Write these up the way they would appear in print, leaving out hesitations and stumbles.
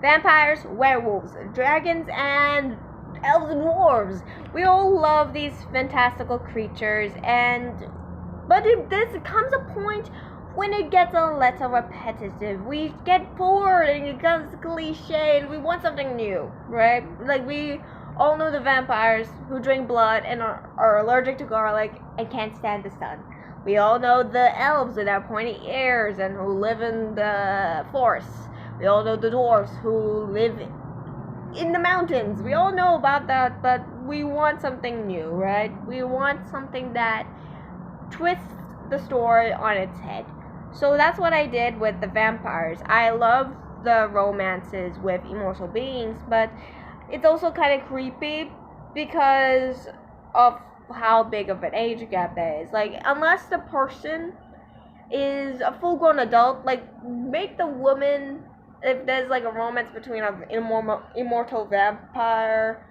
vampires, werewolves, dragons, and elves and dwarves. We all love these fantastical creatures, but this comes a point when it gets a little repetitive. We get bored and it becomes cliche and we want something new, right? Like we all know the vampires who drink blood and are allergic to garlic and can't stand the sun. We all know the elves with their pointy ears and who live in the forests. We all know the dwarves who live in the mountains. We all know about that, but we want something new, right? We want something that twists the story on its head. So that's what I did with the vampires. I love the romances with immortal beings, but it's also kind of creepy because of how big of an age gap there is. Like, unless the person is a full grown adult, like, make the woman, if there's like a romance between an immortal vampire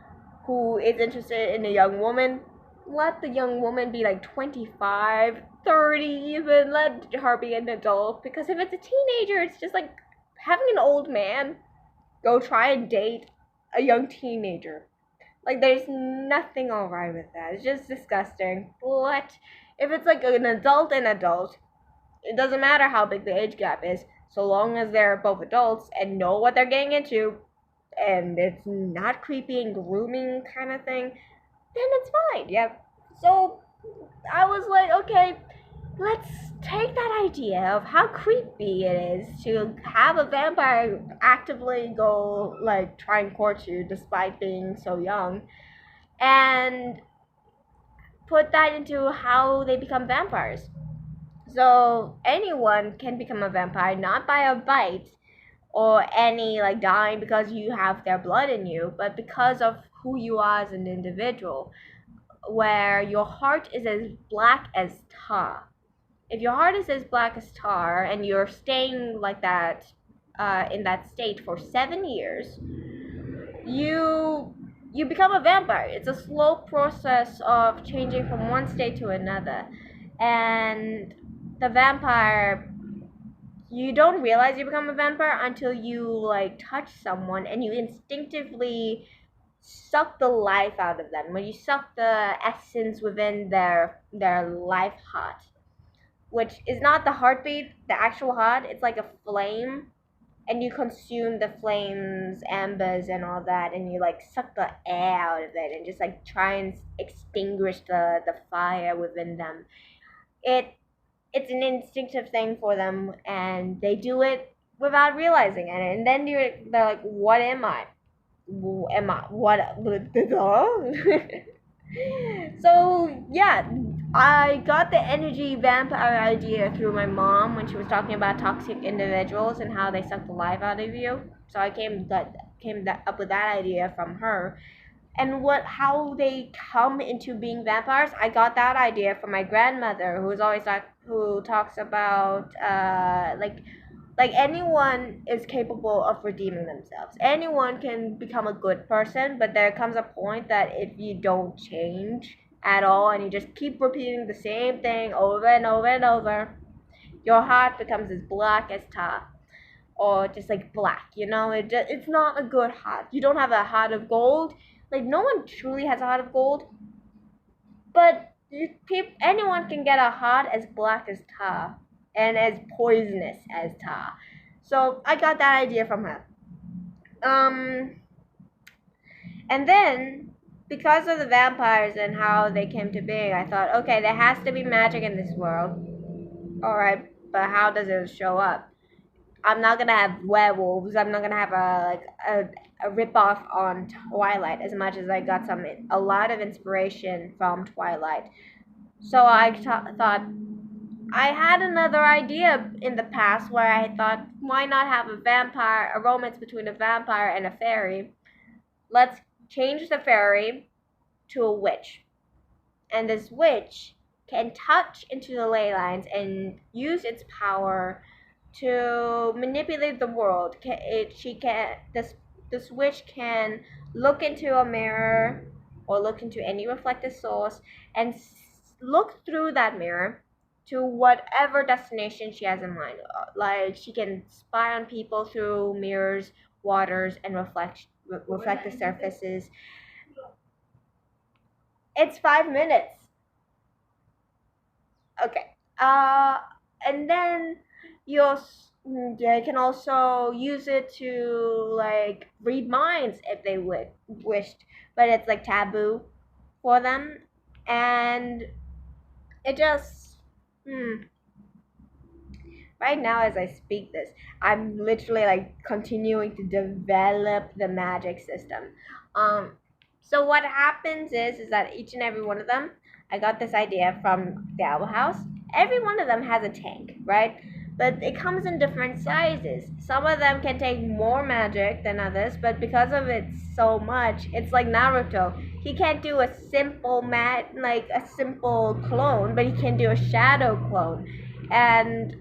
who is interested in a young woman, let the young woman be like 25, 30 even, let her be an adult. Because if it's a teenager, it's just like having an old man go try and date a young teenager. Like, there's nothing alright with that. It's just disgusting. But if it's like an adult and adult, it doesn't matter how big the age gap is, so long as they're both adults and know what they're getting into, and it's not creepy and grooming kind of thing, then it's fine. Yeah. So I was like, okay, let's take that idea of how creepy it is to have a vampire actively go, like, try and court you despite being so young, and put that into how they become vampires. So anyone can become a vampire, not by a bite or any like dying because you have their blood in you, but because of who you are as an individual, where your heart is as black as tar. If your heart is as black as tar and you're staying like that in that state for 7 years, you become a vampire. It's a slow process of changing from one state to another, and the vampire, you don't realize you become a vampire until you like touch someone and you instinctively suck the life out of them. When you suck the essence within their life heart, which is not the heartbeat, the actual heart. It's like a flame, and you consume the flames, embers, and all that, and you like suck the air out of it and just like try and extinguish the fire within them. It's an instinctive thing for them, and they do it without realizing it. And then they're like, "What am I? Am I what?" So yeah, I got the energy vampire idea through my mom when she was talking about toxic individuals and how they suck the life out of you. So I came up with that idea from her. And how they come into being vampires, I got that idea from my grandmother, who talks about like anyone is capable of redeeming themselves. Anyone can become a good person, but there comes a point that if you don't change at all and you just keep repeating the same thing over and over and over, your heart becomes as black as tar, or just like black. It's not a good heart. You don't have a heart of gold. Like, no one truly has a heart of gold, but anyone can get a heart as black as tar and as poisonous as tar. So I got that idea from her. And then, because of the vampires and how they came to being, I thought, okay, there has to be magic in this world. Alright, but how does it show up? I'm not gonna have werewolves. I'm not gonna have a rip-off on Twilight, as much as I got a lot of inspiration from Twilight. So I thought, I had another idea in the past where I thought, why not have a romance between a vampire and a fairy? Let's change the fairy to a witch. And this witch can touch into the ley lines and use its power to manipulate the world. This witch can look into a mirror or look into any reflective source and look through that mirror to whatever destination she has in mind. Like she can spy on people through mirrors, waters, and reflect the surfaces. It's 5 minutes. Okay. And then they can also use it to like read minds if they would wished, but it's like taboo for them, and it just right now as I speak this, I'm literally like continuing to develop the magic system. Um, so what happens is that each and every one of them, I got this idea from the Owl House. Every one of them has a tank, right? But it comes in different sizes. Some of them can take more magic than others, but because of it so much, it's like Naruto. He can't do a simple like a simple clone, but he can do a shadow clone. And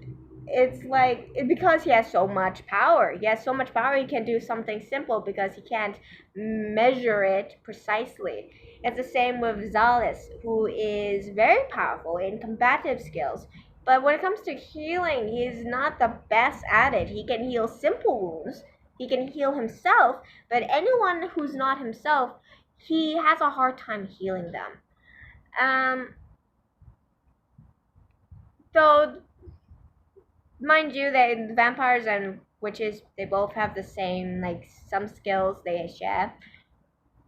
it's like because he has so much power. He has so much power. He can do something simple because he can't measure it precisely. It's the same with Zalis, who is very powerful in combative skills. But when it comes to healing, he's not the best at it. He can heal simple wounds. He can heal himself, but anyone who's not himself, he has a hard time healing them. So mind you, the vampires and witches, they both have the same, like, some skills they share,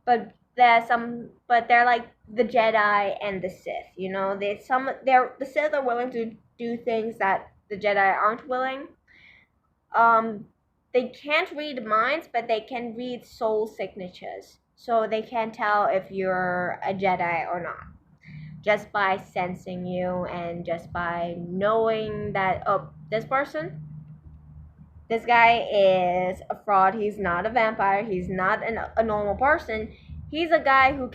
but they're like the Jedi and the Sith. The Sith are willing to do things that the Jedi aren't willing. They can't read minds, but they can read soul signatures, so they can tell if you're a Jedi or not, just by sensing you and just by knowing that, oh, this guy is a fraud. He's not a vampire. He's not a normal person. He's a guy who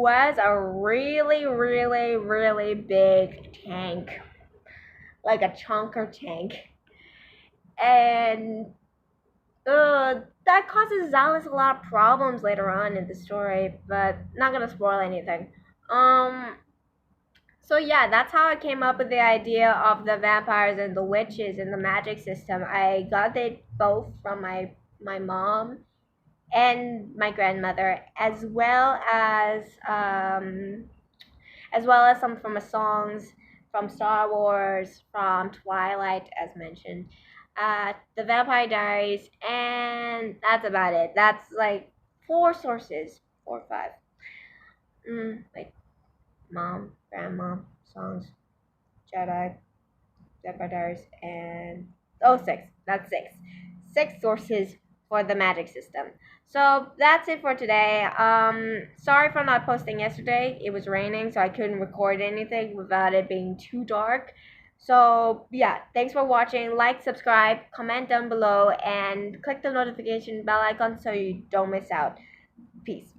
has a really, really, really big tank, like a chunker tank, and that causes Zalis a lot of problems later on in the story. But not gonna spoil anything. So yeah, that's how I came up with the idea of the vampires and the witches and the magic system. I got it both from my mom and my grandmother, as well as some from the songs from Star Wars, from Twilight, as mentioned, the Vampire Diaries, and that's about it. That's like 4 sources, 4 or 5. Like mom, grandma, songs, Jedi, Vampire Diaries, and 6. That's 6. 6 sources for the magic system. So that's it for today. Sorry for not posting yesterday. It was raining, so I couldn't record anything without it being too dark. So yeah, thanks for watching. Like, subscribe, comment down below, and click the notification bell icon so you don't miss out. Peace.